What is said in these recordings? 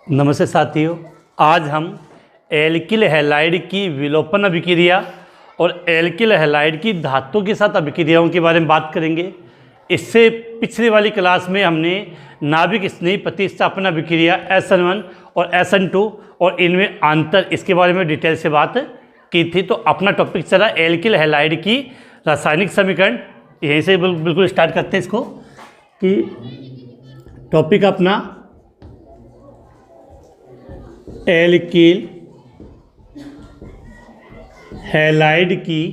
नमस्ते साथियों, आज हम एल्किल हैलाइड की विलोपन अभिक्रिया और एल्किल हैलाइड की धातु के साथ अभिक्रियाओं के बारे में बात करेंगे। इससे पिछली वाली क्लास में हमने नाभिक स्नेही प्रतिस्थापन अभिक्रिया SN1 और SN2 और इनमें अंतर इसके बारे में डिटेल से बात की थी। तो अपना टॉपिक चला एल्किल हैलाइड की रासायनिक समीकरण। यहीं से बिल्कुल स्टार्ट करते हैं इसको कि टॉपिक अपना एल्किल हैलाइड की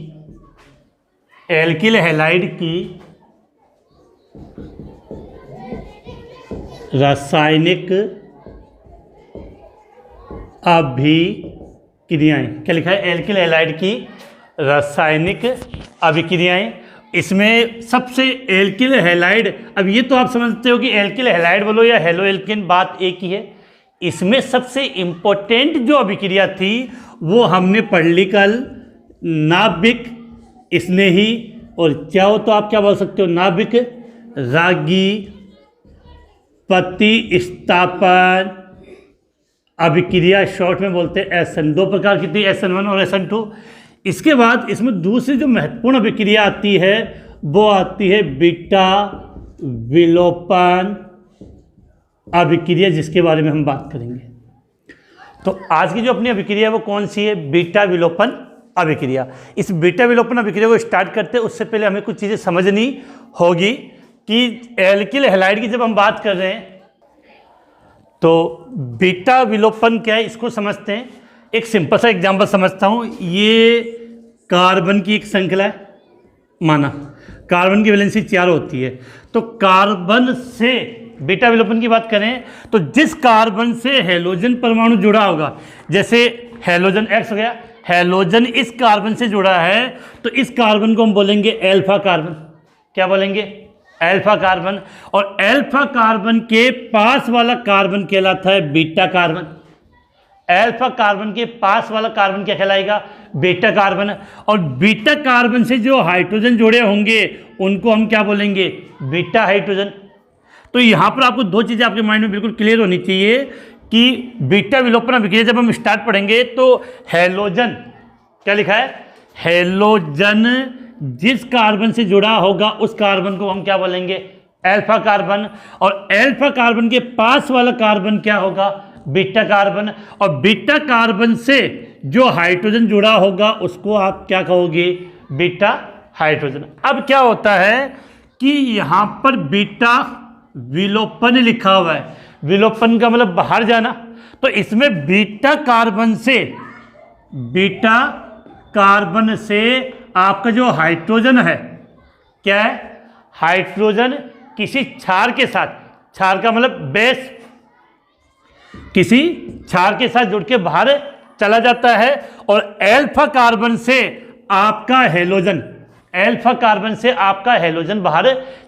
रासायनिक अभिक्रियाएं। क्या लिखा है? एल्किल हैलाइड की रासायनिक अभिक्रियाएं। इसमें सबसे एल्किल हैलाइड, अब ये तो आप समझते हो कि एल्किल हैलाइड बोलो या हेलो एल्केन, बात एक ही है। इसमें सबसे इम्पोर्टेंट जो अभिक्रिया थी वो हमने पढ़ ली कल, नाभिक स्नेही और चाहो तो आप क्या बोल सकते हो, नाभिक रागी प्रतिस्थापन अभिक्रिया, शॉर्ट में बोलते हैं SN। दो प्रकार की थी, SN1 और SN2। इसके बाद इसमें दूसरी जो महत्वपूर्ण अभिक्रिया आती है वो आती है बीटा विलोपन अभिक्रिया, जिसके बारे में हम बात करेंगे। तो आज की जो अपनी अभिक्रिया वो कौन सी है? बीटा विलोपन अभिक्रिया। इस बीटा विलोपन अभिक्रिया को स्टार्ट करते हैं उससे पहले हमें कुछ चीज़ें समझनी होगी कि एल्किल हैलाइड की जब हम बात कर रहे हैं तो बीटा विलोपन क्या है, इसको समझते हैं। एक सिंपल सा एग्जाम्पल समझता हूँ। ये कार्बन की एक श्रृंखला है, माना कार्बन की वैलेंसी 4 होती है। तो कार्बन से बीटा विलोपन की बात करें तो जिस कार्बन से हैलोजन परमाणु जुड़ा होगा, जैसे हैलोजन X हो गया, हैलोजन इस कार्बन से जुड़ा है तो इस कार्बन को हम बोलेंगे एल्फा कार्बन। क्या बोलेंगे? Alpha carbon. और एल्फा कार्बन के पास वाला कार्बन कहलाता है बीटा कार्बन। एल्फा कार्बन के पास वाला कार्बन क्या कहलाएगा? Beta carbon. और बीटा कार्बन से जो हाइड्रोजन जुड़े होंगे उनको हम क्या बोलेंगे? Beta hydrogen. तो यहाँ पर आपको दो चीज़ें आपके माइंड में बिल्कुल क्लियर होनी चाहिए कि बीटा विलोपन अभिक्रिया जब हम स्टार्ट पढ़ेंगे तो हैलोजन, क्या लिखा है? हैलोजन जिस कार्बन से जुड़ा होगा उस कार्बन को हम क्या बोलेंगे? Alpha carbon. और एल्फा कार्बन के पास वाला कार्बन क्या होगा? Beta carbon. और बीटा कार्बन से जो हाइड्रोजन जुड़ा होगा उसको आप क्या कहोगे? Beta hydrogen. अब क्या होता है कि यहाँ पर बीटा विलोपन लिखा हुआ है, विलोपन का मतलब बाहर जाना। तो इसमें बीटा कार्बन से आपका जो हाइड्रोजन है, क्या है? हाइड्रोजन किसी क्षार के साथ, क्षार का मतलब बेस, किसी क्षार के साथ जुड़ के बाहर चला जाता है। और एल्फा कार्बन से आपका हैलोजन, एल्फा कार्बन से आपका हैलोजन बाहर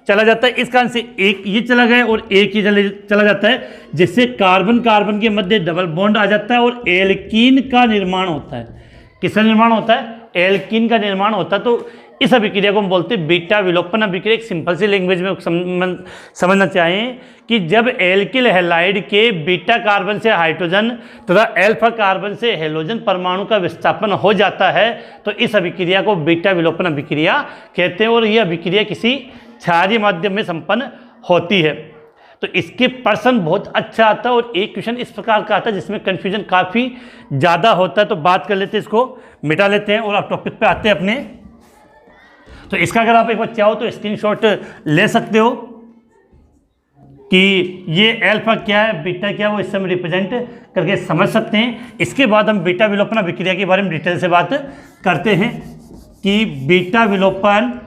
चला जाता है। इस कारण से एक ये चला गया और एक ये चला जाता है, जिससे कार्बन कार्बन के मध्य डबल बॉन्ड आ जाता है और एल्कीन का निर्माण होता है। किसका निर्माण होता है? एल्कीन का निर्माण होता है। तो इस अभिक्रिया को हम बोलते हैं बीटा विलोपन अभिक्रिया। एक सिंपल सी लैंग्वेज में समझना चाहें कि जब एल्किल हैलाइड के बीटा कार्बन से हाइड्रोजन तथा एल्फा कार्बन से हैलोजन परमाणु का विस्थापन हो जाता है तो इस अभिक्रिया को बीटा विलोपन अभिक्रिया कहते हैं। और यह अभिक्रिया किसी क्षारीय माध्यम में संपन्न होती है। तो इसके पर्सन बहुत अच्छा आता है और एक क्वेश्चन इस प्रकार का आता है जिसमें कन्फ्यूजन काफ़ी ज़्यादा होता है। तो बात कर लेते हैं, इसको मिटा लेते हैं और आप टॉपिक पे आते हैं अपने। तो इसका अगर आप एक बार चाहो तो स्क्रीनशॉट ले सकते हो कि ये एल्फा क्या है, बीटा क्या है, वो इससे हम रिप्रेजेंट करके समझ सकते हैं। इसके बाद हम बीटा विलोपन अभिक्रिया के बारे में डिटेल से बात करते हैं कि बीटा विलोपन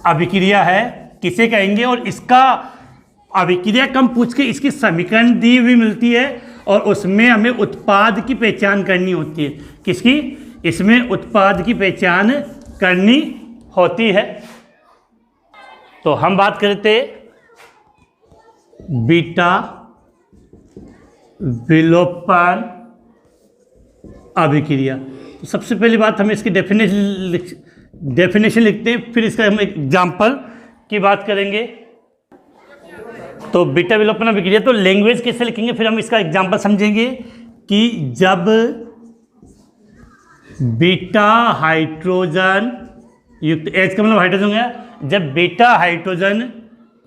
अभिक्रिया है किसे कहेंगे। और इसका अभिक्रिया कम पूछ के इसकी समीकरण दी हुई मिलती है और उसमें हमें उत्पाद की पहचान करनी होती है। किसकी? इसमें उत्पाद की पहचान करनी होती है। तो हम बात करते बीटा विलोपन अभिक्रिया। तो सबसे पहली बात हम इसकी डेफिनेशन लिखते हैं, फिर इसका हम एग्जाम्पल की बात करेंगे। तो बीटा विलोपन अभिक्रिया, तो लैंग्वेज कैसे लिखेंगे, फिर हम इसका एग्जांपल समझेंगे कि जब बीटा हाइड्रोजन युक्त, H का मतलब हाइड्रोजन है, जब बीटा हाइड्रोजन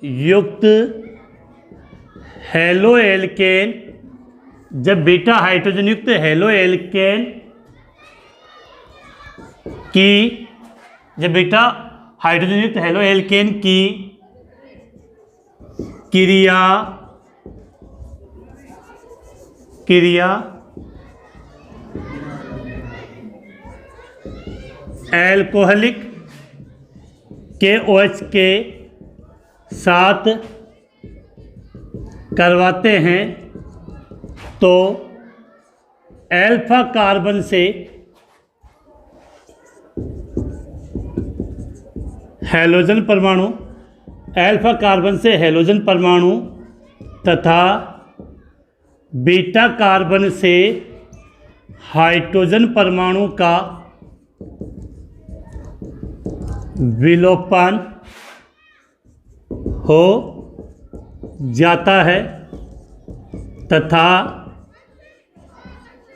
युक्त हेलो एल्केन, जब बीटा हाइड्रोजन युक्त हेलो एल्केन की, जब बीटा हाइड्रोजन युक्त हेलो एल्केन की क्रिया एल्कोहलिक KOH के साथ करवाते हैं तो अल्फा कार्बन से हैलोजन परमाणु, अल्फा कार्बन से हैलोजन परमाणु तथा बीटा कार्बन से हाइड्रोजन परमाणु का विलोपन हो जाता है तथा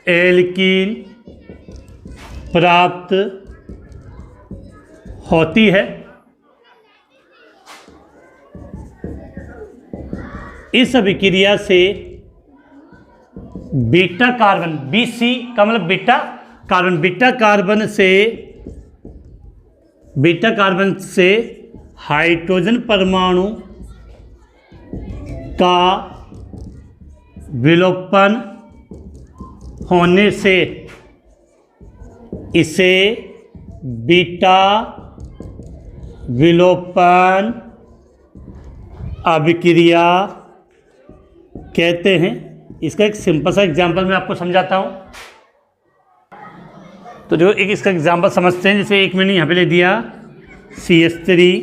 एल्कीन प्राप्त होती है। इस अभिक्रिया से बीटा कार्बन, BC का मतलब बीटा कार्बन, बीटा कार्बन से हाइड्रोजन परमाणु का विलोपन होने से इसे बीटा विलोपन अभिक्रिया कहते हैं। इसका एक सिंपल सा एग्जांपल मैं आपको समझाता हूँ। तो जो एक इसका एग्जांपल समझते हैं, जैसे एक मैंने यहाँ पे ले दिया CH3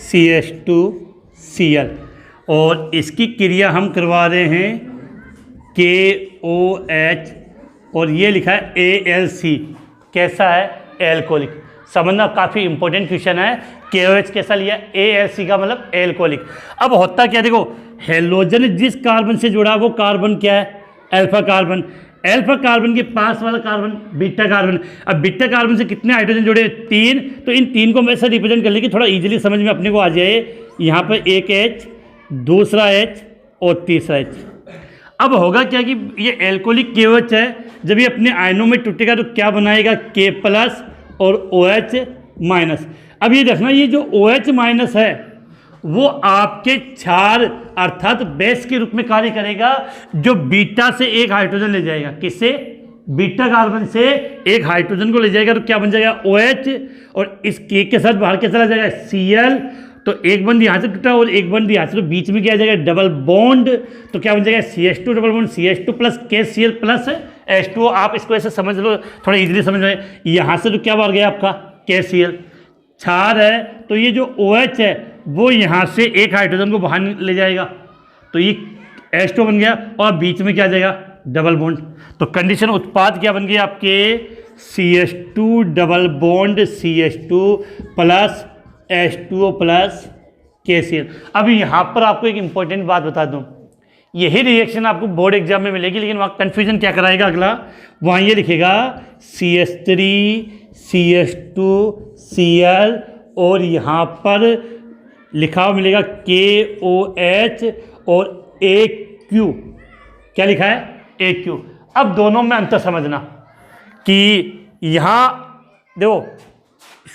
CH2Cl और इसकी क्रिया हम करवा रहे हैं KOH और ये लिखा है ALC। कैसा है? एल्कोहलिक। समझना काफ़ी इंपॉर्टेंट क्वेश्चन है। KOH कैसा लिया? ALC का मतलब एल्कोहलिक। अब होता क्या, देखो हेलोजन जिस कार्बन से जुड़ा वो कार्बन क्या है? Alpha carbon. अल्फा कार्बन के पास वाला कार्बन बीटा कार्बन। अब बीटा कार्बन से कितने हाइड्रोजन जुड़े? 3। तो इन 3 को हम ऐसा रिप्रेजेंट कर ले कि थोड़ा इजीली समझ में अपने को आ जाए। यहाँ पर एक H, दूसरा H और तीसरा H। अब होगा क्या कि ये एल्कोहलिक KOH है, जब ये अपने आयनों में टूटेगा तो क्या बनाएगा? K+ और OH-। अब ये देखना, ये जो OH- है वो आपके क्षार अर्थात बेस के रूप में कार्य करेगा, जो बीटा से एक हाइड्रोजन ले जाएगा। किससे? बीटा कार्बन से एक हाइड्रोजन को ले जाएगा तो क्या बन जाएगा? OH और इस K के साथ बाहर क्या चला जाएगा? Cl। तो एक बंद यहाँ से टूटा और एक बंद यहाँ से, तो बीच में क्या आ जाएगा? Double bond. तो क्या बन जाएगा? CH2 double bond CH2 plus KCl plus H2O। आप इसको ऐसे समझ लो, थोड़ा इजीली समझ में। यहाँ से तो क्या बाहर गया आपका? KCl। क्षार है तो ये जो OH है वो यहाँ से एक हाइड्रोजन को बाहर ले जाएगा, तो ये H2 बन गया और बीच में क्या आ जाएगा? Double bond. तो कंडीशन उत्पाद क्या बन गया आपके? CH2 double bond CH2 plus H2O plus KCl। अब यहाँ पर आपको एक इंपॉर्टेंट बात बता दूँ, यही रिएक्शन आपको बोर्ड एग्जाम में मिलेगी, लेकिन वहाँ कन्फ्यूजन क्या कराएगा अगला, वहाँ ये लिखेगा CH3 CH2Cl और यहाँ पर लिखा हुआ मिलेगा KOH और AQ। क्या लिखा है? AQ। अब दोनों में अंतर समझना कि यहाँ देखो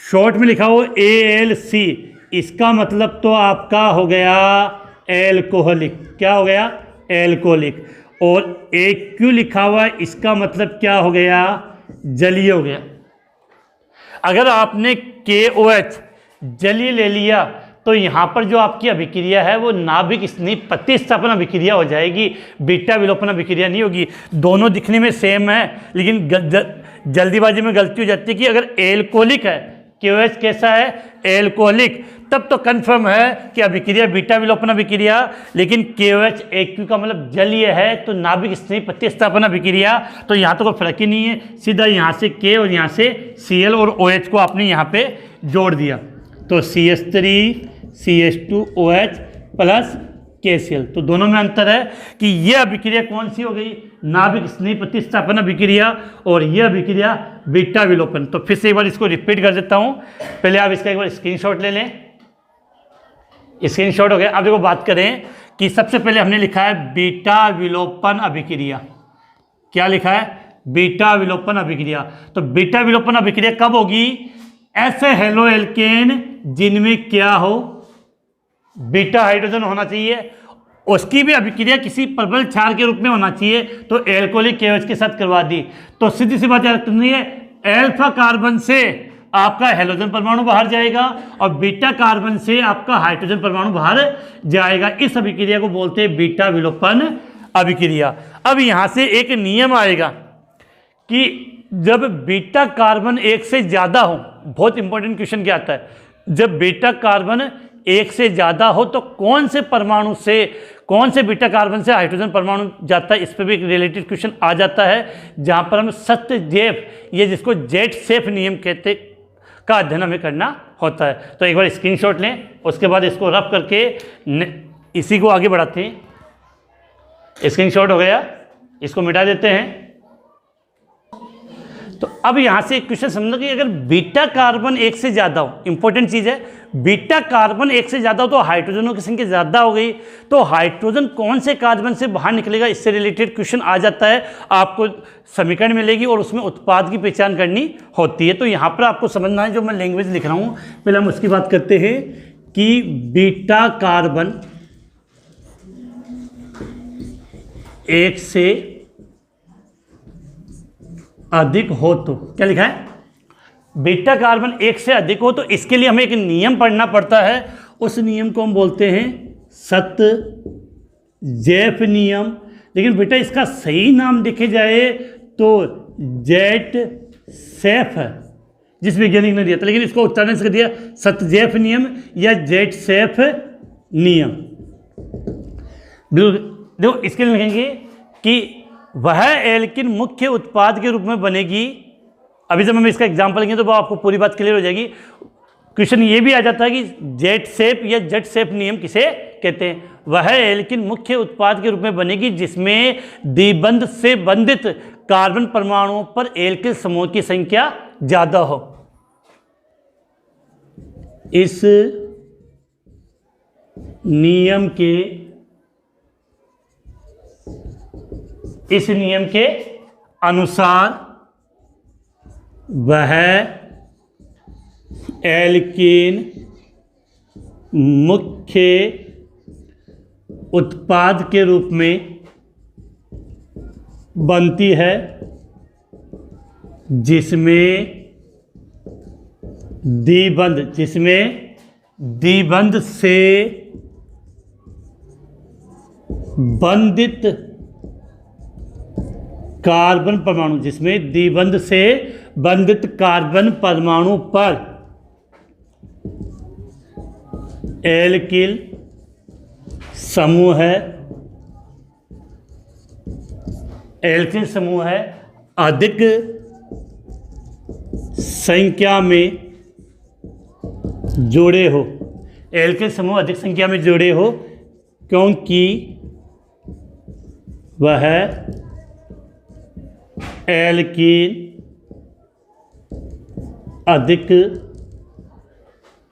शॉर्ट में लिखा हुआ ALC, इसका मतलब तो आपका हो गया एल्कोहलिक। क्या हो गया? एल्कोहलिक। और AQ लिखा हुआ, इसका मतलब क्या हो गया? जलीय हो गया। अगर आपने KOH जलीय ले लिया तो यहाँ पर जो आपकी अभिक्रिया है वो नाभिक स्नेह प्रतिस्थापन अभिक्रिया हो जाएगी, बीटा विलोपन अभिक्रिया नहीं होगी। दोनों दिखने में सेम है, लेकिन जल्दीबाजी में गलती हो जाती है कि अगर एल्कोहलिक है, KOH कैसा है? एल्कोहलिक, तब तो कन्फर्म है कि अभिक्रिया बीटा विलोपन अभिक्रिया। लेकिन KOH AQ का मतलब जलीय है, तो नाभिक स्नेह प्रतिस्थापन अभिक्रिया। तो यहाँ तो कोई फर्क ही नहीं है, सीधा यहाँ से K और यहाँ से Cl और OH को आपने यहाँ पे जोड़ दिया। तो CH3 CH2OH प्लस KCl। तो दोनों में अंतर है कि यह अभिक्रिया कौन सी हो गई, नाभिक स्नेह प्रतिस्थापन अभिक्रिया, और यह अभिक्रिया बीटा विलोपन। तो फिर से एक बार इसको रिपीट कर देता हूं, पहले आप इसका एक बार स्क्रीनशॉट ले लें। स्क्रीनशॉट हो गया। अब देखो बात करें कि सबसे पहले हमने लिखा है बीटा विलोपन अभिक्रिया। क्या लिखा है, बीटा विलोपन अभिक्रिया। तो बीटा विलोपन अभिक्रिया कब होगी, ऐसे हेलो एल्केन जिनमें क्या हो, बीटा हाइड्रोजन होना चाहिए, उसकी भी अभिक्रिया किसी प्रबल क्षार के रूप में होना चाहिए। तो एल्कोहलिक KOH के साथ करवा दी, तो सीधी सी बात याद करनी है, अल्फा कार्बन से आपका हेलोजन परमाणु बाहर जाएगा और बीटा कार्बन से आपका हाइड्रोजन परमाणु बाहर जाएगा। इस अभिक्रिया को बोलते हैं बीटा विलोपन अभिक्रिया। अब यहां से एक नियम आएगा कि जब बीटा कार्बन एक से ज्यादा हो, बहुत इंपॉर्टेंट क्वेश्चन क्या आता है, जब बीटा कार्बन एक से ज्यादा हो तो कौन से परमाणु से, कौन से बीटा कार्बन से हाइड्रोजन परमाणु जाता है, इस पर भी एक रिलेटेड क्वेश्चन आ जाता है, जहां पर हम सत्यजेफ, ये जिसको जेट सेफ नियम कहते का अध्ययन हमें करना होता है। तो एक बार स्क्रीनशॉट लें, उसके बाद इसको रफ करके इसी को आगे बढ़ाते हैं। स्क्रीनशॉट हो गया, इसको मिटा देते हैं। तो अब यहां से एक क्वेश्चन समझो कि अगर बीटा कार्बन एक से ज्यादा हो, इंपॉर्टेंट चीज है, बीटा कार्बन एक से ज्यादा हो तो हाइड्रोजनों की संख्या ज्यादा हो गई, तो हाइड्रोजन कौन से कार्बन से बाहर निकलेगा, इससे रिलेटेड क्वेश्चन आ जाता है। आपको समीकरण मिलेगी और उसमें उत्पाद की पहचान करनी होती है। तो यहां पर आपको समझना है, जो मैं लैंग्वेज लिख रहा हूं, पहले हम उसकी बात करते हैं कि बीटा कार्बन एक से अधिक हो तो क्या लिखा है, बीटा कार्बन एक से अधिक हो तो इसके लिए हमें एक नियम पढ़ना पड़ता है। उस नियम को हम बोलते हैं सत्यजेफ नियम। लेकिन बेटा इसका सही नाम देखे जाए तो जेट सेफ है, जिस वैज्ञानिक ने दिया था, लेकिन इसको उच्चारण से दिया सत्यजेफ नियम या जेट सेफ नियम। देखो इसके लिए लिखेंगे कि वह एल्किन मुख्य उत्पाद के रूप में बनेगी। अभी जब हम इसका एग्जांपल लेंगे तो आपको पूरी बात क्लियर हो जाएगी। क्वेश्चन ये भी आ जाता है कि जेट सेफ या जेट सेफ नियम किसे कहते हैं। वह एल्किन मुख्य उत्पाद के रूप में बनेगी जिसमें द्विबंध से बंधित कार्बन परमाणुओं पर एल्किल समूह की संख्या ज्यादा हो। इस नियम के अनुसार वह एल्कीन मुख्य उत्पाद के रूप में बनती है जिसमें द्विबंध से बंधित कार्बन परमाणु, जिसमें द्विबंध से बंधित कार्बन परमाणु पर एल्किल समूह है अधिक संख्या में जुड़े हो। एल्किल समूह अधिक संख्या में जुड़े हो क्योंकि वह एल्कीन अधिक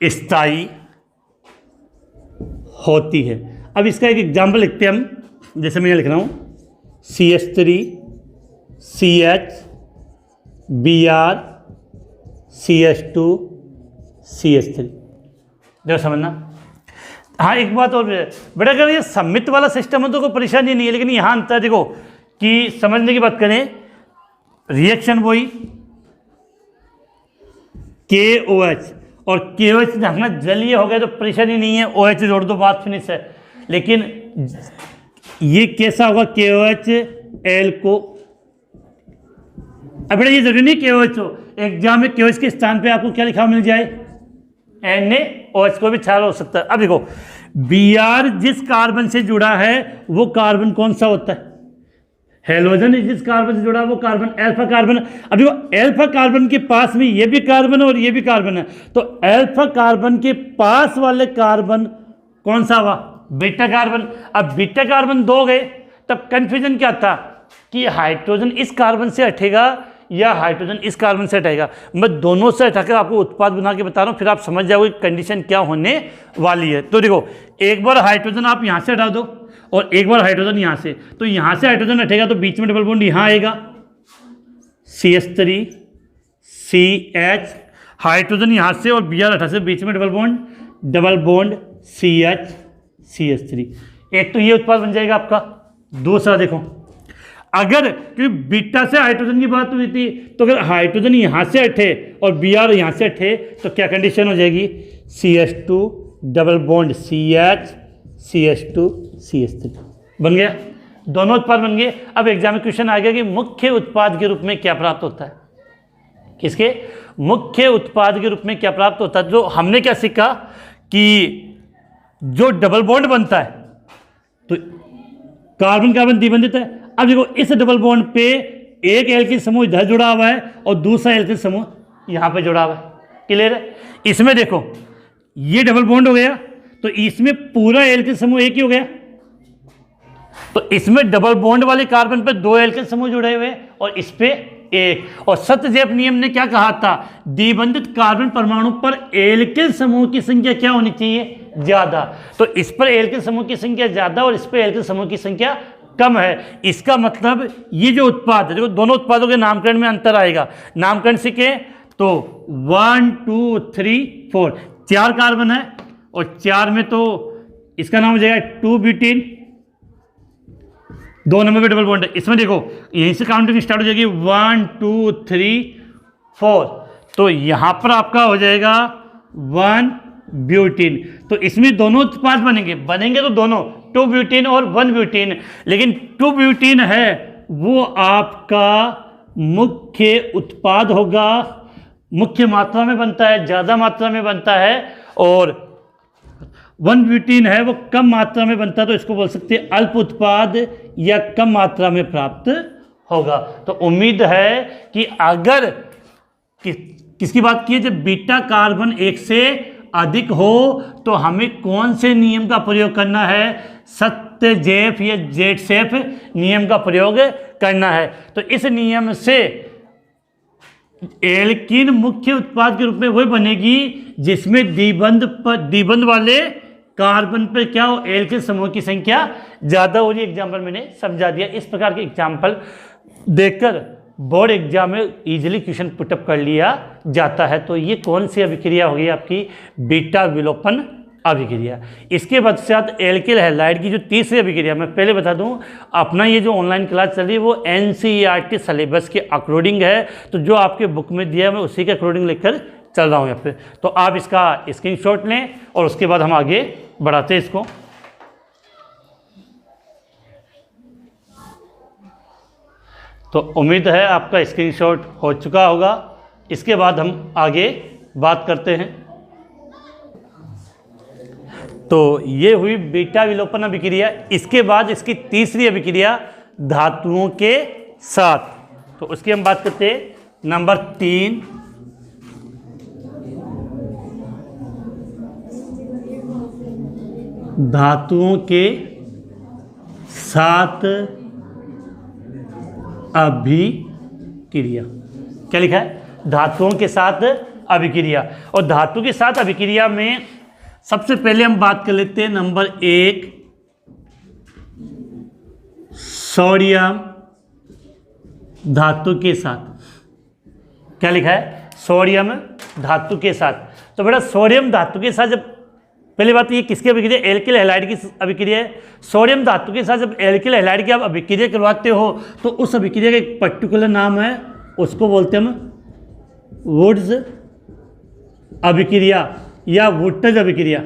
स्थायी होती है। अब इसका एक एग्जाम्पल लिखते हैं हम, जैसे मैं लिख रहा हूँ CH3 CH Br CH2 CH3। देखो समझना। हाँ एक बात और बेटा, अगर ये सममित वाला सिस्टम है तो कोई परेशानी नहीं है, लेकिन यहाँ अंतर देखो कि समझने की बात करें, रिएक्शन वही KOH और KOH ढकना जलीय हो गया तो परेशानी नहीं है, OH जोड़ दो, बात फिनिश है। लेकिन ये कैसा होगा, KOH एल्को। अब बेटा ये जरूरी नहीं KOH हो, एग्जाम में KOH के स्थान पे आपको क्या लिखा मिल जाए, NaOH, को भी छाल हो सकता है। अब देखो Br जिस कार्बन से जुड़ा है वो कार्बन कौन सा होता है, हेलोजन जिस कार्बन से जुड़ा है वो कार्बन अल्फा कार्बन। अब देखो अल्फा कार्बन के पास में ये भी कार्बन है और ये भी कार्बन है, तो अल्फा कार्बन के पास वाले कार्बन कौन सा हुआ, बीटा कार्बन। अब बीटा कार्बन 2 गए, तब कन्फ्यूजन क्या था कि हाइड्रोजन इस कार्बन से हटेगा या हाइड्रोजन इस कार्बन से हटेगा। मैं दोनों से हटाकर आपको उत्पाद बना के बता रहा हूँ, फिर आप समझ जाओगे कंडीशन क्या होने वाली है। तो देखो, एक बार हाइड्रोजन आप यहाँ से हटा दो और एक बार हाइड्रोजन यहाँ से, तो यहाँ से हाइड्रोजन हटेगा तो बीच में डबल बॉन्ड यहाँ आएगा, CH3 CH, हाइड्रोजन यहाँ से और Br हटा से बीच में डबल बॉन्ड CH CH3। एक तो ये उत्पाद बन जाएगा आपका। दूसरा देखो, अगर क्योंकि बीटा से हाइड्रोजन की बात हुई थी, तो अगर हाइड्रोजन यहाँ से हटे और Br यहाँ से हटे तो क्या कंडीशन हो जाएगी, CH2 double bond CH CH2 CH3 बन गया। दोनों उत्पाद बन गए। अब एग्जाम में क्वेश्चन आ गया कि मुख्य उत्पाद के रूप में क्या प्राप्त होता है, किसके मुख्य उत्पाद के रूप में क्या प्राप्त होता है। जो हमने क्या सीखा कि जो डबल बॉन्ड बनता है तो कार्बन कार्बन द्विबंधित है। अब देखो, इस डबल बॉन्ड पे एक एल्किल समूह इधर जुड़ा हुआ है और दूसरा एल्किल समूह यहाँ पे जुड़ा हुआ है। क्लियर है। इसमें देखो, ये डबल बॉन्ड हो गया तो इसमें पूरा एल्किल समूह एक ही हो गया, तो इसमें डबल बॉन्ड वाले कार्बन पे 2 एल्किल समूह जुड़े हुए और इस पे एक। और सत्यजेप नियम ने क्या कहा था, द्विबंधित कार्बन परमाणु पर एल्किल समूह की संख्या क्या होनी चाहिए, ज्यादा। तो इस पर एल्किल समूह की संख्या ज्यादा और इस पर एल्किल समूह की संख्या कम है। इसका मतलब ये जो उत्पाद है, देखो दोनों उत्पादों के नामकरण में अंतर आएगा। नामकरण सीखे तो 1 2 3 4 4 कार्बन है और 4 में तो इसका नाम हो जाएगा 2 ब्यूटीन, 2 नंबर पे डबल बॉन्ड है। इसमें देखो यहीं से काउंटिंग स्टार्ट हो जाएगी 1 2 3 4, तो यहां पर आपका हो जाएगा 1 ब्यूटीन। तो इसमें दोनों उत्पाद बनेंगे तो दोनों 2 ब्यूटीन और 1 ब्यूटीन, लेकिन 2 ब्यूटीन है वो आपका मुख्य उत्पाद होगा, मुख्य मात्रा में बनता है, ज़्यादा मात्रा में बनता है, और 1 ब्यूटीन है वो कम मात्रा में बनता है, तो इसको बोल सकते हैं अल्प उत्पाद या कम मात्रा में प्राप्त होगा। तो उम्मीद है कि अगर किसकी बात की है, जब बीटा कार्बन 1 से अधिक हो तो हमें कौन से नियम का प्रयोग करना है, सत्यजेफ या जेटसेफ नियम का प्रयोग करना है। तो इस नियम से एल्कीन मुख्य उत्पाद के रूप में वही बनेगी जिसमें द्विबंध वाले कार्बन पर क्या हो, एल्किल समूह की संख्या ज़्यादा हो रही। एग्जाम्पल मैंने समझा दिया। इस प्रकार के एग्जाम्पल देखकर बोर्ड एग्जाम में इजीली क्वेश्चन पुटअप कर लिया जाता है। तो ये कौन सी अभिक्रिया होगी आपकी, बीटा विलोपन अभिक्रिया। इसके पश्चात एल्किल हैलाइड की जो तीसरी अभिक्रिया, मैं पहले बता दूं अपना ये जो ऑनलाइन क्लास चल रही है वो NCERT सिलेबस के अकॉर्डिंग है, तो जो आपके बुक में दिया है मैं उसी के अकॉर्डिंग लेकर चल रहा हूँ यहाँ पे। तो आप इसका स्क्रीनशॉट लें और उसके बाद हम आगे बढ़ाते हैं इसको। तो उम्मीद है आपका स्क्रीनशॉट हो चुका होगा। इसके बाद हम आगे बात करते हैं। तो ये हुई बीटा विलोपन अभिक्रिया। इसके बाद इसकी तीसरी अभिक्रिया धातुओं के साथ, तो उसकी हम बात करते हैं। नंबर 3, धातुओं के साथ अभिक्रिया। क्या लिखा है, धातुओं के साथ अभिक्रिया। और धातु के साथ अभिक्रिया में सबसे पहले हम बात कर लेते हैं नंबर 1, सोडियम धातु के साथ। क्या लिखा है, सोडियम धातु के साथ। तो बेटा सोडियम धातु के साथ जब, पहली बात ये किसकी अभिक्रिया, एल्किल हैलाइड की अभिक्रिया है। सोडियम धातु के साथ जब एल्किल हैलाइड की आप अभिक्रिया करवाते हो तो उस अभिक्रिया का एक पर्टिकुलर नाम है, उसको बोलते हैं हम वुड्स अभिक्रिया या वुड्टज अभिक्रिया।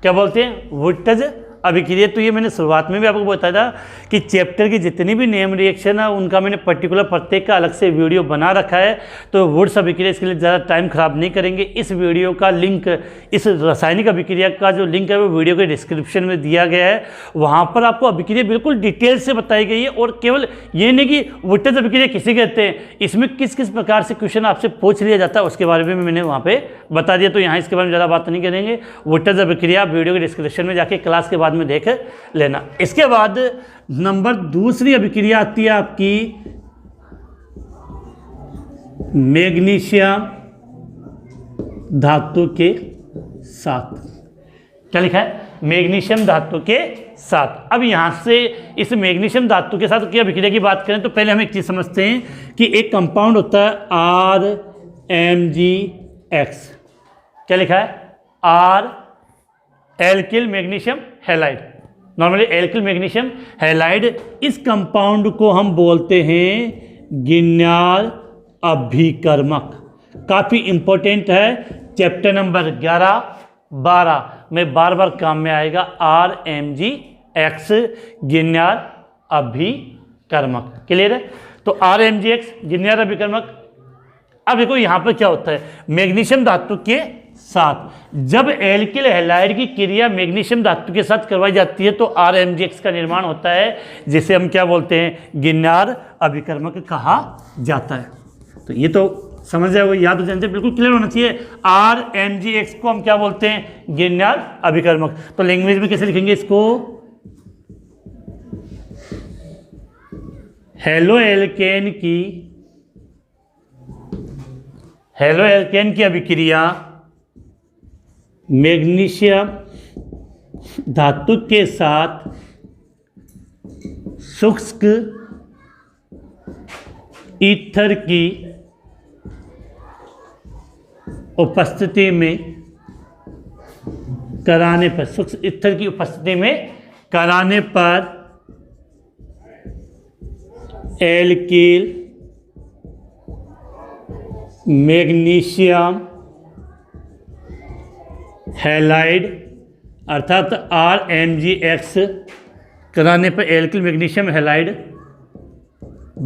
क्या बोलते हैं, वुड्टज अभिक्रिया। तो ये मैंने शुरुआत में भी आपको बताया था कि चैप्टर की जितनी भी नेम रिएक्शन है उनका मैंने पर्टिकुलर प्रत्येक का अलग से वीडियो बना रखा है। तो वुड्स अभिक्रिया, इसके लिए ज़्यादा टाइम खराब नहीं करेंगे। इस वीडियो का लिंक, इस रासायनिक अभिक्रिया का जो लिंक है वो वीडियो के डिस्क्रिप्शन में दिया गया है। वहाँ पर आपको अभिक्रिया बिल्कुल डिटेल से बताई गई है। और केवल ये नहीं कि वुड्स अभिक्रिया किसे कहते हैं, इसमें किस किस प्रकार से क्वेश्चन आपसे पूछ लिया जाता है उसके बारे में मैंने वहाँ पे बता दिया। तो यहाँ इसके बारे में ज़्यादा बात नहीं करेंगे। वुड्स अभिक्रिया आप वीडियो के डिस्क्रिप्शन में जाके क्लास के बाद में देख लेना। इसके बाद नंबर दूसरी अभिक्रिया आती है आपकी मैग्नीशियम धातु के साथ। क्या लिखा है? मैग्नीशियम धातु के साथ। अब यहां से इस मैग्नीशियम धातु के साथ की अभिक्रिया की बात करें तो पहले हम एक चीज समझते हैं कि एक कंपाउंड होता है RMgX। क्या लिखा है? R alkyl magnesium halide, normally alkyl magnesium halide. इस कंपाउंड को हम बोलते हैं गिन्यार अभिकर्मक। काफ़ी इंपॉर्टेंट है, चैप्टर नंबर 11-12 में बार बार काम में आएगा। RMgX गिन्यार अभिकर्मक। क्लियर है? तो RMgX गिन्यार अभिकर्मक। अब देखो यहाँ पर क्या होता है, मैग्नीशियम धातु के साथ जब एल्किल हैलाइड की क्रिया मैग्नीशियम धातु के साथ करवाई जाती है तो RMgX का निर्माण होता है, जिसे हम क्या बोलते हैं? गिन्यार अभिकर्मक कहा जाता है। तो ये तो समझ जाए, वो याद हो जाए, बिल्कुल क्लियर होना चाहिए। RMgX को हम क्या बोलते हैं? गिन्यार अभिकर्मक। तो लैंग्वेज में कैसे लिखेंगे इसको? हेलो एल्केन की अभिक्रिया मैग्नीशियम धातु के साथ शुष्क ईथर की उपस्थिति में कराने पर, शुष्क ईथर की उपस्थिति में कराने पर एल्किल मैग्नीशियम हैलाइड अर्थात RMgX कराने पर एल्किल मैग्नीशियम हैलाइड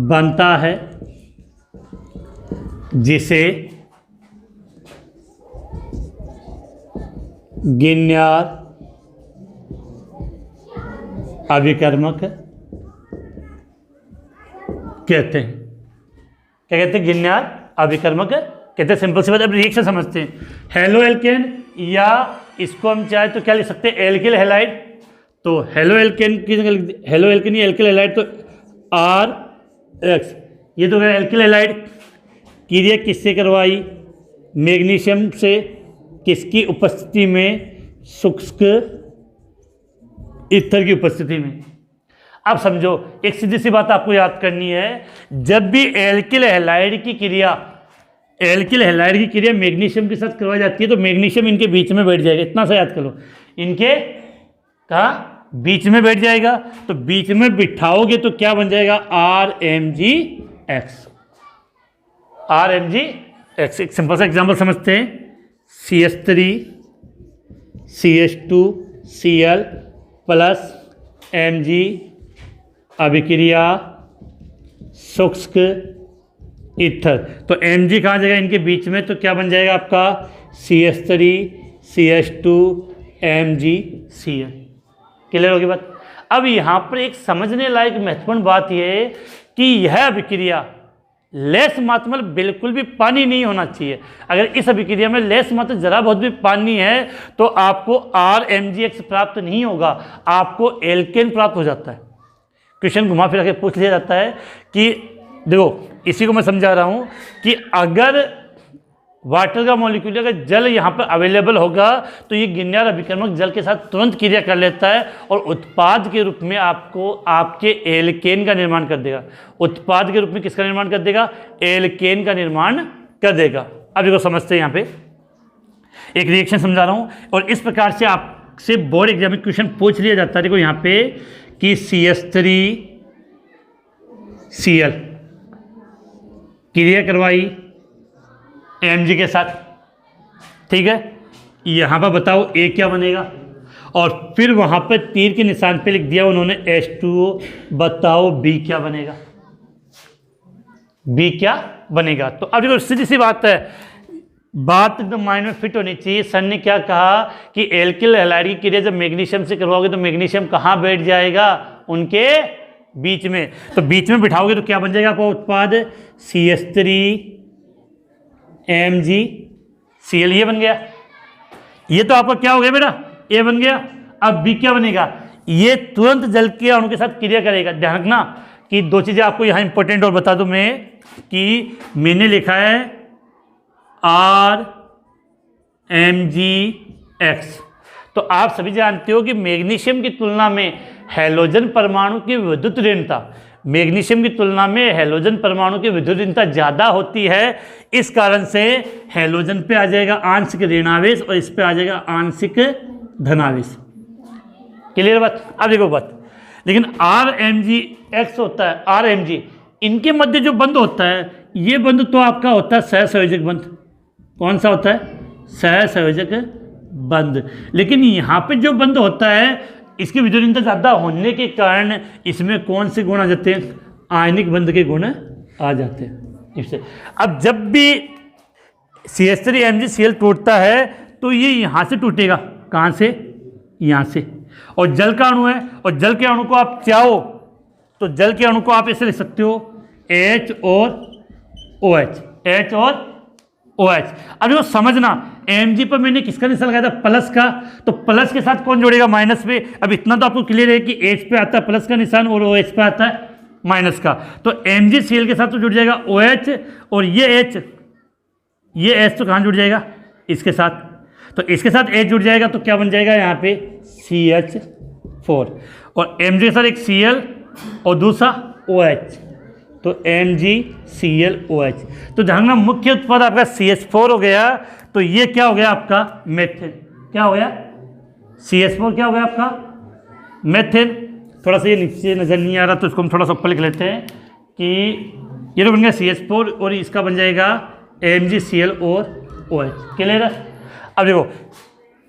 बनता है, जिसे गिन्यार अभिकर्मक कहते हैं। क्या कहते हैं? गिन्यार अभिकर्मक कहते हैं। सिंपल सी बात। अब रिएक्शन समझते हैं। हेलो एल्केन, या इसको हम चाहे तो क्या लिख सकते हैं? Alkyl halide. तो हेलो एल्केन या एल्किल हैलाइड, तो RX ये तो एल्किल हैलाइड। क्रिया किससे करवाई? मैग्नीशियम से। किसकी उपस्थिति में? शुष्क ईथर की उपस्थिति में। अब समझो, एक सीधी सी बात आपको याद करनी है। जब भी एल्किल हैलाइड की क्रिया मैग्नीशियम के साथ करवाई जाती है तो मैग्नीशियम इनके बीच में बैठ जाएगा। इतना सा याद कर लो, इनके कहाँ बीच में बैठ जाएगा। तो बीच में बिठाओगे तो क्या बन जाएगा? RMgX। एक सिंपल सा एग्जाम्पल समझते हैं। CH3CH2Cl प्लस Mg अभिक्रिया शुष्क ईथर। तो Mg कहाँ जाएगा? इनके बीच में। तो क्या बन जाएगा आपका? CH3CH2MgCl। क्लियर होगी बात? अब यहाँ पर एक समझने लायक महत्वपूर्ण बात यह है कि यह अभिक्रिया लेस मात्रा में बिल्कुल भी पानी नहीं होना चाहिए। अगर इस अभिक्रिया में लेस मात्रा जरा बहुत भी पानी है तो आपको RMgX प्राप्त नहीं होगा, आपको एल्केन प्राप्त हो जाता है। क्वेश्चन घुमा फिरा के पूछ लिया जाता है कि देखो, इसी को मैं समझा रहा हूं कि अगर वाटर का मॉलिक्यूल, अगर जल यहाँ पर अवेलेबल होगा तो ये गिन्यार अभिकर्मक जल के साथ तुरंत क्रिया कर लेता है और उत्पाद के रूप में आपको आपके एल्केन का निर्माण कर देगा। उत्पाद के रूप में किसका निर्माण कर देगा? एल्केन का निर्माण कर देगा। अब देखो समझते हैं, यहाँ पे एक रिएक्शन समझा रहा हूँ और इस प्रकार से आपसे बोर्ड एग्जाम में क्वेश्चन पूछ लिया जाता है। देखो यहाँ पे कि CH3Cl क्रिया करवाई Mg के साथ, ठीक है। यहाँ पर बताओ A क्या बनेगा और फिर वहाँ पर तीर के निशान पे लिख दिया उन्होंने H2O। बताओ B क्या बनेगा, B क्या बनेगा। तो अब देखो सीधी सी बात है, बात एकदम माइंड में फिट होनी चाहिए। सर ने क्या कहा कि एल्किल हैलाइड की क्रिया जब मैग्नीशियम से करवाओगे तो मैग्नीशियम कहाँ बैठ जाएगा, उनके बीच में। तो बीच में बिठाओगे तो क्या बन जाएगा आपका उत्पाद, CH3MgCl, ये बन गया। ये तो आपका क्या हो गया बेटा, A बन गया। अब B क्या बनेगा, ये तुरंत जल के अणु के साथ क्रिया करेगा। ध्यान रखना कि दो चीज़ें आपको यहाँ इंपॉर्टेंट और बता दूं मैं, कि मैंने लिखा है RMgX। तो आप सभी जानते हो कि मैग्नीशियम की तुलना में हैलोजन परमाणु की विद्युत ऋणता, मैग्नीशियम की तुलना में हैलोजन परमाणु की विद्युत ऋणता ज़्यादा होती है। इस कारण से हैलोजन पे आ जाएगा आंशिक ऋणावेश और इस पे आ जाएगा आंशिक धनावेश। क्लियर बात। अब देखो बात, लेकिन RMgX होता है, RMg, इनके मध्य जो बंध होता है, ये बंध तो आपका होता है सहसंयोजक बंध। कौन सा होता है, सहसंयोजक बंध। लेकिन यहाँ पे जो बंध होता है, इसकी विद्युत ऋणता ज़्यादा होने के कारण इसमें कौन से गुण आ जाते हैं, आयनिक बंध के गुण आ जाते हैं इससे। अब जब भी CH3MgCl टूटता है तो ये यहाँ से टूटेगा, कहाँ से, यहाँ से। और जल का अणु है, और जल के अणु को आप चाहो तो जल के अणु को आप ऐसे लिख सकते हो H और OH, H और OH। अब देखो समझना, Mg पर मैंने किसका निशान लगाया था, प्लस का। तो प्लस के साथ कौन जोड़ेगा, माइनस पे। अब इतना तो आपको क्लियर है कि H पे आता है प्लस का निशान और OH पे आता है माइनस का। तो MgCl के साथ तो जुड़ जाएगा OH, और ये H तो कहाँ जुड़ जाएगा, इसके साथ। तो इसके साथ H जुड़ जाएगा तो क्या बन जाएगा यहाँ पे CH4, और Mg के साथ एक Cl और दूसरा OH, तो MgClOH। तो ध्यान, मुख्य उत्पाद आपका CH4 हो गया। तो ये क्या हो गया आपका, मेथेन। क्या हो गया, CH4 क्या हो गया आपका, मेथेन। थोड़ा सा ये नीचे नजर नहीं आ रहा तो इसको हम थोड़ा सा ऊपर लिख लेते हैं कि ये तो बन गया CH4 और इसका बन जाएगा MgCl और OH। क्लियर है। अब देखो,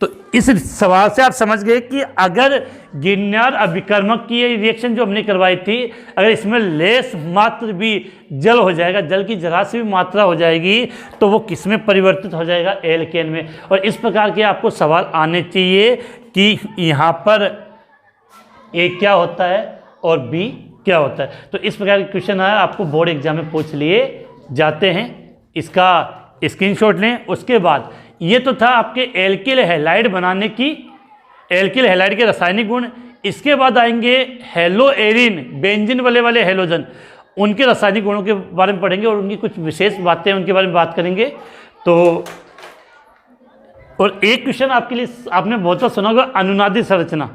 तो इस सवाल से आप समझ गए कि अगर गिरनार अभिकर्मक की ये रिएक्शन जो हमने करवाई थी, अगर इसमें लेस मात्र भी जल हो जाएगा, जल की जरा सी भी मात्रा हो जाएगी, तो वो किस में परिवर्तित हो जाएगा, एल्केन में। और इस प्रकार के आपको सवाल आने चाहिए कि यहाँ पर A क्या होता है और B क्या होता है। तो इस प्रकार के क्वेश्चन है आपको बोर्ड एग्जाम में पूछ लिए जाते हैं। इसका स्क्रीनशॉट लें। उसके बाद ये तो था आपके एल्किल हैलाइड बनाने की, एल्किल हैलाइड के रासायनिक गुण। इसके बाद आएंगे हेलो एरिन, बेंजीन वाले हैलोजन, उनके रासायनिक गुणों के बारे में पढ़ेंगे और उनकी कुछ विशेष बातें उनके बारे में बात करेंगे। तो और एक क्वेश्चन आपके लिए आपने बहुत बार सुना होगा, अनुनादी संरचना,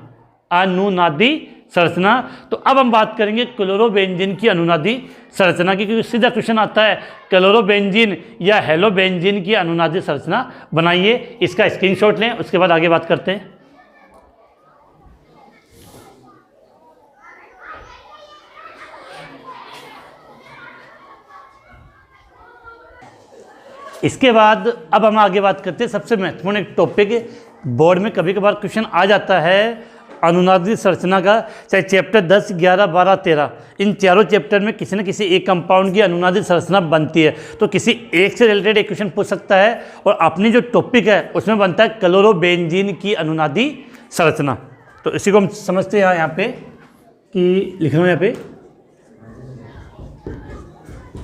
अनुनादी संरचना। तो अब हम बात करेंगे क्लोरोबेंजीन की अनुनादी संरचना की, क्योंकि सीधा क्वेश्चन आता है क्लोरोबेंजीन या हेलोबेंजीन की अनुनादी संरचना बनाइए। इसका स्क्रीनशॉट लें, उसके बाद आगे बात करते हैं। इसके बाद अब हम आगे बात करते हैं सबसे महत्वपूर्ण एक टॉपिक, बोर्ड में कभी कभार क्वेश्चन आ जाता है अनुनादी संरचना का, चाहे चैप्टर 10, 11, 12, 13, इन चारों चैप्टर में किसी न किसी एक कंपाउंड की अनुनादी संरचना बनती है। तो किसी एक से रिलेटेड एक क्वेश्चन पूछ सकता है, और अपनी जो टॉपिक है उसमें बनता है क्लोरोबेंजीन की अनुनादी संरचना। तो इसी को हम समझते हैं यहाँ पे कि लिख रहा हूँ यहाँ पे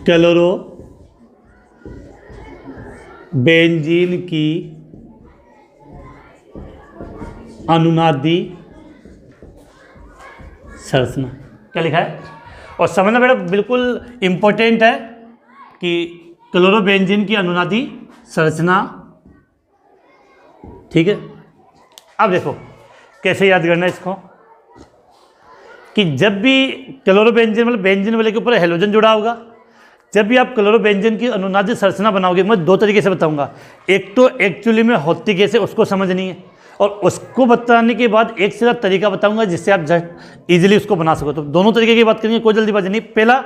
क्लोरोबेंजीन की अनुनादी संरचना। क्या लिखा है, और समझना बेटा बिल्कुल इंपॉर्टेंट है कि क्लोरोबेंजीन की अनुनादी संरचना। ठीक है। अब देखो कैसे याद करना है इसको, कि जब भी क्लोरोबेंजीन मतलब बेंजीन वाले के ऊपर हेलोजन जुड़ा होगा, जब भी आप क्लोरोबेंजीन की अनुनादी संरचना बनाओगे, मैं दो तरीके से बताऊंगा। एक तो एक्चुअली में होती कैसे उसको समझनी है, और उसको बताने के बाद एक सीधा तरीका बताऊंगा जिससे आप इजीली उसको बना सको। तो दोनों तरीके की बात करेंगे, कोई जल्दीबाजी नहीं। पहला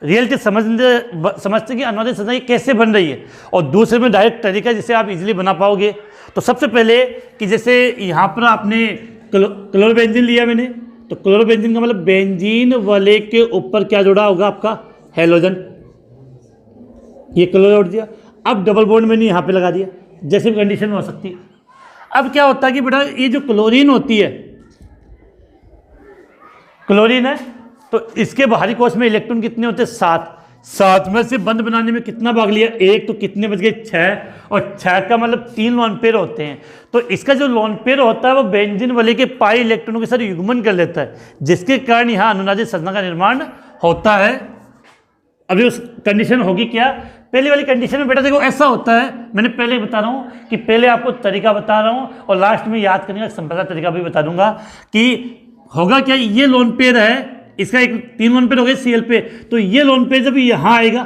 रियलिटी समझते कि अनुनादित संरचना ये कैसे बन रही है, और दूसरे में डायरेक्ट तरीका जिसे आप इजीली बना पाओगे। तो सबसे पहले कि जैसे यहाँ पर आपने क्लोरोबेंजीन लिया मैंने, तो क्लोरोबेंजीन का मतलब बेंजीन वाले के ऊपर क्या जुड़ा होगा आपका, हैलोजन, ये क्लोरो जोड़ दिया। अब डबल बॉन्ड मैंने यहाँ पे लगा दिया, जैसे भी कंडीशन में हो सकती है। अब क्या होता है कि बेटा ये जो क्लोरीन होती है, क्लोरीन है, तो इसके बाहरी कोश में इलेक्ट्रॉन कितने होते हैं, 7। 7 में से बंध बनाने में कितना भाग लिया, 1, तो कितने बच गए, 6, और 6 का मतलब 3 लोन पेयर होते हैं। तो इसका जो लोन पेयर होता है वो बेंजीन वाले के पाई इलेक्ट्रॉनों के साथ युग्मन कर लेता है, जिसके कारण यहाँ अनुनादित संरचना का निर्माण होता है। अभी उस कंडीशन होगी क्या, पहली वाली कंडीशन में बेटा देखो ऐसा होता है, मैंने पहले बता रहा हूँ कि पहले आपको तरीका बता रहा हूँ और लास्ट में याद करने का संप्रदाय तरीका भी बता दूंगा कि होगा क्या। ये लोन पेयर है, इसका एक 3 लोन पेयर हो गए Cl पे, तो ये लोन पेयर जब यहाँ आएगा,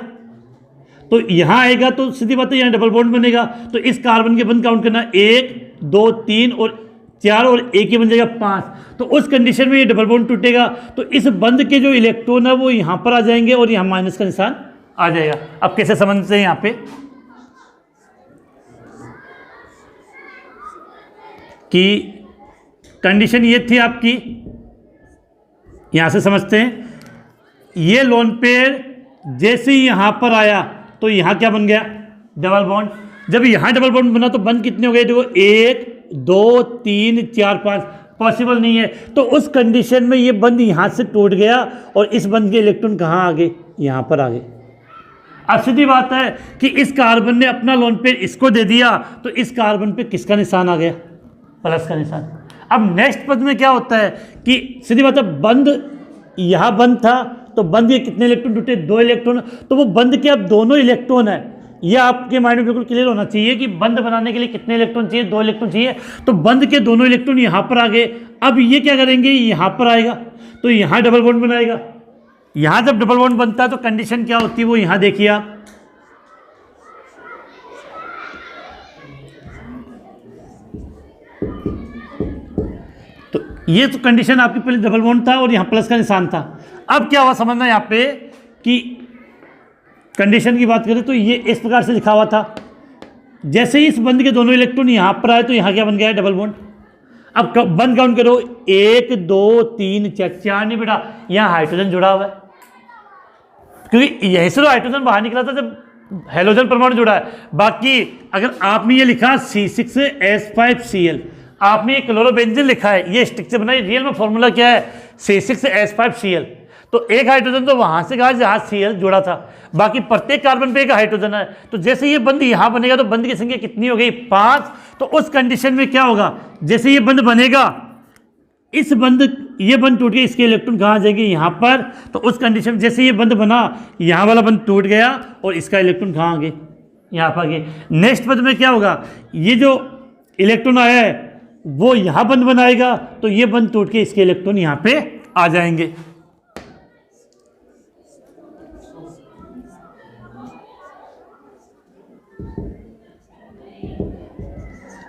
तो यहाँ आएगा तो सीधी बात है यहाँ डबल बॉन्ड बनेगा। तो इस कार्बन के बंध काउंट करना, 1, 2, 3 और 4 और एक ही बन जाएगा 5। तो उस कंडीशन में ये डबल बॉन्ड टूटेगा, तो इस बंध के जो इलेक्ट्रॉन है वो यहाँ पर आ जाएंगे और यहाँ माइनस का निशान आ जाएगा। अब कैसे समझते हैं, यहाँ पे कि कंडीशन ये थी आपकी, यहां से समझते हैं, ये लोन पेयर जैसे ही यहां पर आया तो यहां क्या बन गया, डबल बॉन्ड। जब यहां डबल बॉन्ड बना तो बंध कितने हो गए, देखो 1, 2, 3, 4, 5, पॉसिबल नहीं है। तो उस कंडीशन में ये बंध यहां से टूट गया और इस बंध के इलेक्ट्रॉन कहां आ गए, यहां पर आ गए। अब सीधी बात है कि इस कार्बन ने अपना लोन पेयर इसको दे दिया, तो इस कार्बन पे किसका निशान आ गया, प्लस का निशान। अब नेक्स्ट पद में क्या होता है कि सीधी बात है, बंध यहां बंद था, तो बंध के कितने इलेक्ट्रॉन टूटे, 2 इलेक्ट्रॉन। तो वो बंध के अब दोनों इलेक्ट्रॉन है, ये आपके माइंड में बिल्कुल क्लियर होना चाहिए कि बंध बनाने के लिए कितने इलेक्ट्रॉन चाहिए, 2 इलेक्ट्रॉन चाहिए। तो बंध के दोनों इलेक्ट्रॉन यहां पर आ गए। अब ये क्या करेंगे, यहां पर आएगा तो यहां डबल बॉन्ड बनाएगा। यहां जब डबल बॉन्ड बनता है तो कंडीशन क्या होती है, वो यहां देखिए आप, तो ये तो कंडीशन आपकी पहले डबल बॉन्ड था और यहां प्लस का निशान था। अब क्या हुआ समझना यहां पे कि कंडीशन की बात करें तो ये इस प्रकार से लिखा हुआ था, जैसे ही इस बंध के दोनों इलेक्ट्रॉन यहां पर आए तो यहां क्या बन गया, डबल बॉन्ड। अब बंध काउंट करो, 1, 2, 3, 4 नहीं बेटा, यहां हाइड्रोजन जुड़ा हुआ है, क्योंकि यहीं से तो हाइड्रोजन बाहर निकला था जब हेलोजन परमाणु जुड़ा है। बाकी अगर आपने ये लिखा C6H5Cl, आपने ये क्लोरोबेंजीन लिखा है, ये स्ट्रक्चर बनाई, रियल में फॉर्मूला क्या है, C6H5Cl। तो एक हाइड्रोजन तो वहां से कहा जहां Cl जुड़ा था, बाकी प्रत्येक कार्बन पे एक हाइड्रोजन है। तो जैसे ये बंध यहां बनेगा तो बंध की संख्या कितनी हो गई, 5। तो उस कंडीशन में क्या होगा, जैसे ये बंध बनेगा, इस बंध, ये बंध टूट गया, इसके इलेक्ट्रॉन कहाँ जाएंगे, यहाँ पर। तो उस कंडीशन में जैसे ये बंध बना, यहाँ वाला बंध टूट गया और इसका इलेक्ट्रॉन कहाँ आ गए, यहाँ पर आ गए। नेक्स्ट बंध में क्या होगा, ये जो इलेक्ट्रॉन आया है वो यहाँ बंध बनाएगा, तो ये बंध टूट के इसके इलेक्ट्रॉन यहाँ पे आ जाएंगे।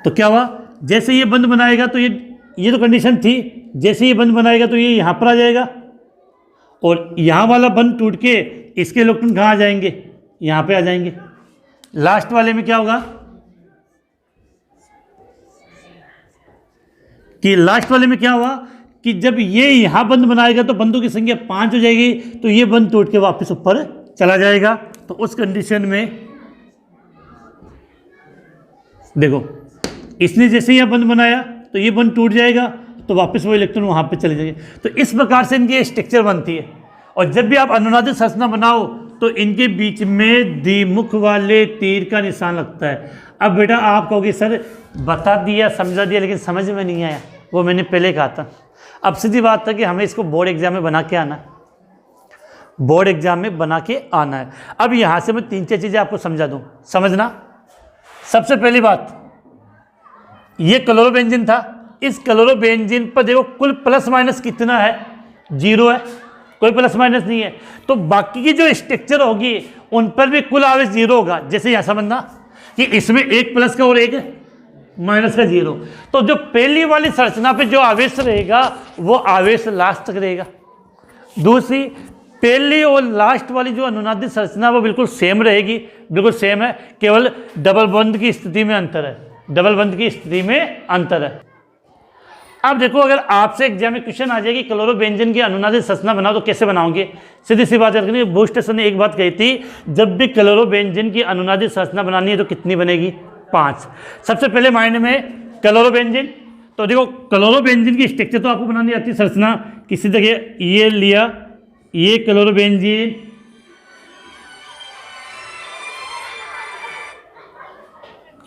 तो क्या हुआ, जैसे ये बंध बनाएगा तो ये तो कंडीशन थी, जैसे ये बंध बनाएगा तो ये यहाँ पर आ जाएगा और यहाँ वाला बंध टूट के इसके इलेक्ट्रॉन कहाँ आ जाएंगे, यहाँ पे आ जाएंगे। लास्ट वाले में क्या होगा कि लास्ट वाले में क्या हुआ कि जब ये यहाँ बंध बनाएगा तो बंधों की संख्या 5 हो जाएगी, तो ये बंध टूट के वापस ऊपर चला जाएगा। तो उस कंडीशन में देखो, इसने जैसे यह बंध बनाया तो ये बंध टूट जाएगा, तो वापस वो इलेक्ट्रॉन वहां पे चले जाएंगे। तो इस प्रकार से इनकी स्ट्रक्चर बनती है। और जब भी आप अनुनादित संरचना बनाओ तो इनके बीच में द्विमुख वाले तीर का निशान लगता है। अब बेटा आप कहोगे सर बता दिया, समझा दिया, लेकिन समझ में नहीं आया, वो मैंने पहले कहा था। अब सीधी बात है कि हमें इसको बोर्ड एग्जाम में बना के आना है, बोर्ड एग्जाम में बना के आना है। अब यहाँ से मैं 3-4 चीज़ें आपको समझा दूँ, समझना। सबसे पहली बात, ये क्लोरोबेंजीन था, इस क्लोरोबेंजीन पर देखो कुल प्लस माइनस कितना है, 0 है, कोई प्लस माइनस नहीं है। तो बाकी की जो स्ट्रक्चर होगी उन पर भी कुल आवेश 0 होगा। जैसे यहाँ समझना कि इसमें एक प्लस का और एक माइनस का 0। तो जो पहली वाली संरचना पे जो आवेश रहेगा वो आवेश लास्ट तक रहेगा। दूसरी, पहली और लास्ट वाली जो अनुनादी संरचना वो बिल्कुल सेम रहेगी, बिल्कुल सेम है, केवल डबल बंध की स्थिति में अंतर है, डबल बंध की स्थिति में अंतर है। अब देखो, अगर आपसे एग्जाम में क्वेश्चन आ जाएगी क्लोरोबेंजीन की अनुनादी संरचना बनाओ तो कैसे बनाओगे? सीधी सी बात है, बोस्टर सर ने एक बात कही थी, जब भी क्लोरोबेंजीन की अनुनादी संरचना बनानी है तो कितनी बनेगी? 5। सबसे पहले माइंड में क्लोरोबेंजीन, तो देखो क्लोरोबेंजीन की स्ट्रक्चर तो आपको बनानी आती है, संरचना किसी जगह ये लिया, ये क्लोरोबेंजीन,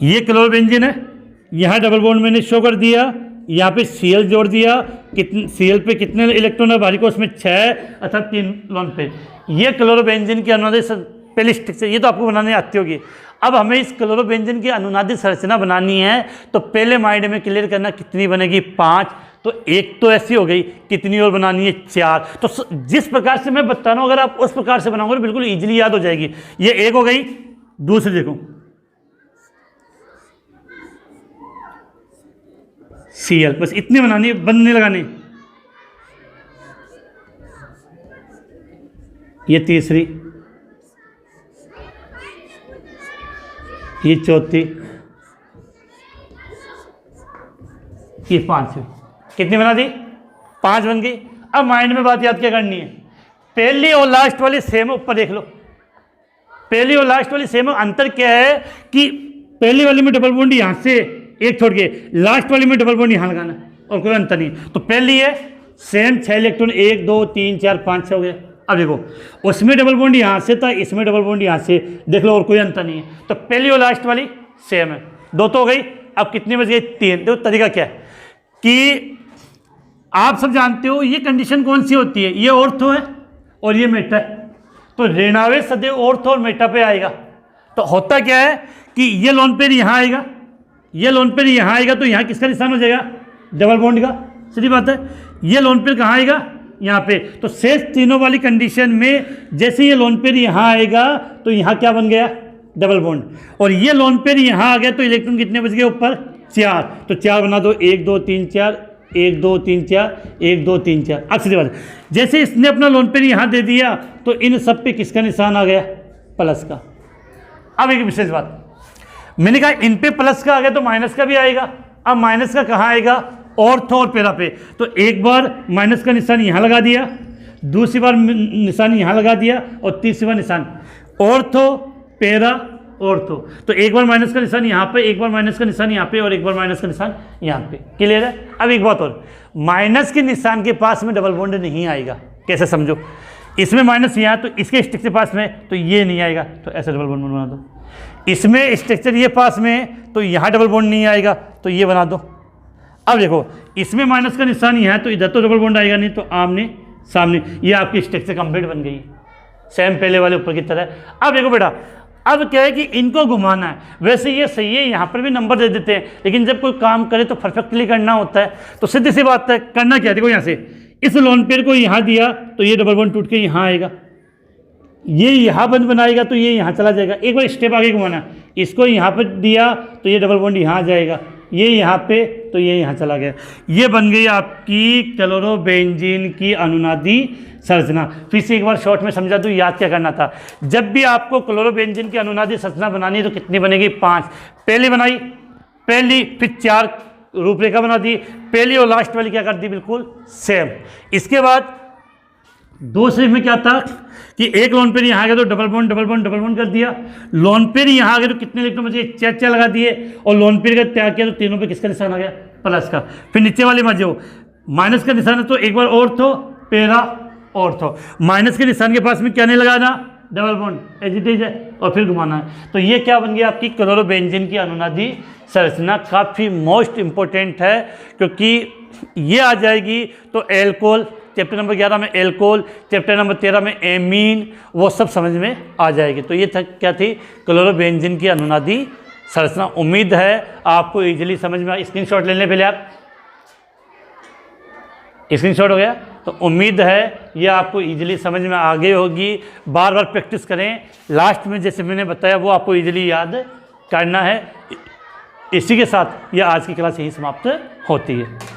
ये क्लोरोबेंजीन है, यहाँ डबल बॉन्ड मैंने शो कर दिया, यहाँ पे Cl जोड़ दिया, कितने Cl पे कितने इलेक्ट्रॉन है बाहरी को, उसमें 6 अर्थात 3 लोन पे। ये क्लोरोबेंजीन की अनुनादी पहली स्ट्रक्चर, ये तो आपको बनाने आती होगी। अब हमें इस क्लोरोबेंजीन की अनुनादी संरचना बनानी है तो पहले माइंड में क्लियर करना कितनी बनेगी? 5। तो एक तो ऐसी हो गई, कितनी और बनानी है? 4। तो जिस प्रकार से मैं बता रहा हूँ अगर आप उस प्रकार से बनाओगे तो बिल्कुल ईजिली याद हो जाएगी। ये एक हो गई, दूसरी देखो Cl, बस इतनी बनानी है, बंद नहीं लगानी। ये तीसरी, ये चौथी, ये 5वीं। कितनी बना दी? 5 बन गई। अब माइंड में बात याद क्या करनी है? पहली और लास्ट वाली सेम, ऊपर देख लो, पहली और लास्ट वाली सेम। अंतर क्या है कि पहली वाली में डबल बॉन्ड यहां से एक छोड़ के, लास्ट वाली में डबल बॉन्ड यहां लगाना और कोई अंतर नहीं। तो पहली है सेम 6 इलेक्ट्रॉन, 1 2 3 4 5 6 हो गए। अब देखो, उसमें डबल बॉन्ड यहां से था, इसमें डबल बॉन्ड यहां से, देख लो और कोई अंतर नहीं है। तो पहली और लास्ट वाली सेम है, 2 तो हो गई। अब कितनी बच गई? 3। देखो तरीका क्या है कि आप सब जानते हो ये कंडीशन कौन सी होती है, ये ऑर्थो है और ये मेटा है, तो ऋणावेश सदैव ऑर्थो और मेटा पे आएगा। तो होता क्या है कि ये लोन पेयर यहाँ आएगा, ये लोन पेयर यहाँ आएगा, तो यहाँ किसका निशान हो जाएगा? डबल बॉन्ड का। सीधी बात है। ये लोन पेयर कहाँ आएगा? यहाँ पे। तो शेष तीनों वाली कंडीशन में जैसे ये लोन पेयर यहाँ आएगा तो यहाँ क्या बन गया? Double bond. और ये लोन पेयर यहाँ आ गया तो इलेक्ट्रॉन कितने बच गए ऊपर? 4। तो 4 बना दो, 1 2 3 4, 1 2 3 4, 1 2 3 4। अब सीधी बात है, जैसे इसने अपना लोन पेयर यहाँ दे दिया तो इन सब पे किसका निशान आ गया? प्लस का। अब एक विशेष बात, मैंने कहा इन पे प्लस का आ गया तो माइनस का भी आएगा। अब माइनस का कहाँ आएगा? ऑर्थो और पैरा पे। तो एक बार माइनस का निशान यहाँ लगा दिया, दूसरी बार निशान यहाँ लगा दिया, और तीसरी बार निशान ऑर्थो पैरा ऑर्थो। तो एक बार माइनस का निशान यहाँ पे, एक बार माइनस का निशान यहाँ पे, और एक बार माइनस का निशान यहाँ पे। क्लियर है? अब एक बात और, माइनस के निशान के पास में डबल बॉन्ड नहीं आएगा। कैसे समझो? इसमें माइनस यहाँ, तो इसके स्टिक के पास में तो ये नहीं आएगा, तो ऐसे डबल बॉन्ड बना दो। इसमें स्ट्रक्चर ये पास में तो यहाँ डबल बॉन्ड नहीं आएगा, तो ये बना दो। अब देखो, इसमें माइनस का निशान यहाँ है तो इधर तो डबल बॉन्ड आएगा नहीं, तो आमने सामने, ये आपकी स्ट्रक्चर कंप्लीट बन गई, सेम पहले वाले ऊपर की तरह। अब देखो बेटा, अब क्या है कि इनको घुमाना है। वैसे ये सही है, यहाँ पर भी नंबर दे देते हैं, लेकिन जब कोई काम करे तो परफेक्टली करना होता है। तो सीधी सी बात है, करना क्या है? देखो यहाँ से इस लोन पेयर को यहाँ दिया तो ये डबल बॉन्ड टूट के यहाँ आएगा, ये यहाँ बंद बनाएगा तो ये यहाँ चला जाएगा। एक बार स्टेप आगे घुमाना, इसको यहाँ पर दिया तो ये डबल बॉन्ड यहाँ जाएगा, ये यहाँ पे तो ये यहाँ चला गया। ये बन गई आपकी क्लोरोबेंजीन की अनुनादी संरचना। फिर से एक बार शॉर्ट में समझा दूँ, याद क्या करना था। जब भी आपको क्लोरोबेंजीन की अनुनादी संरचना बनानी है तो कितनी बनेगी? 5। पहली बनाई, पहली, फिर 4 रूपरेखा बना दी, पहली और लास्ट वाली क्या कर दी? बिल्कुल सेम। इसके बाद दूसरे में क्या था कि एक लोन पेयर यहाँ आ गया तो double bond double bond double bond कर दिया। लोन पेयर यहाँ आ गया तो कितने इलेक्ट्रॉन बचे? 4 लगा दिए, और लोन पेयर का त्याग किया तो तीनों पे किसका निशान आ गया? प्लस का। फिर नीचे वाले में जो माइनस का निशान है तो एक बार ऑर्थो पैरा ऑर्थो, माइनस के निशान के पास में क्या नहीं लगाना? Double bond, as it is है, और फिर घुमाना है। तो ये क्या बन गया? आपकी क्लोरोबेंजीन की अनुनादी संरचना। काफ़ी मोस्ट इंपॉर्टेंट है, क्योंकि ये आ जाएगी तो एल्कोहल, चैप्टर नंबर 11 में एल्कोहल, चैप्टर नंबर 13 में एमीन, वो सब समझ में आ जाएगी। तो ये क्या थी? क्लोरोबेंजीन की अनुनादी संरचना। उम्मीद है आपको इजीली समझ में आ। स्क्रीनशॉट ले लें पहले आप, स्क्रीनशॉट हो गया? तो उम्मीद है ये आपको इजीली समझ में आ गई होगी। बार बार प्रैक्टिस करें, लास्ट में जैसे मैंने बताया वो आपको इजीली याद करना है। इसी के साथ ये आज की क्लास यही समाप्त होती है।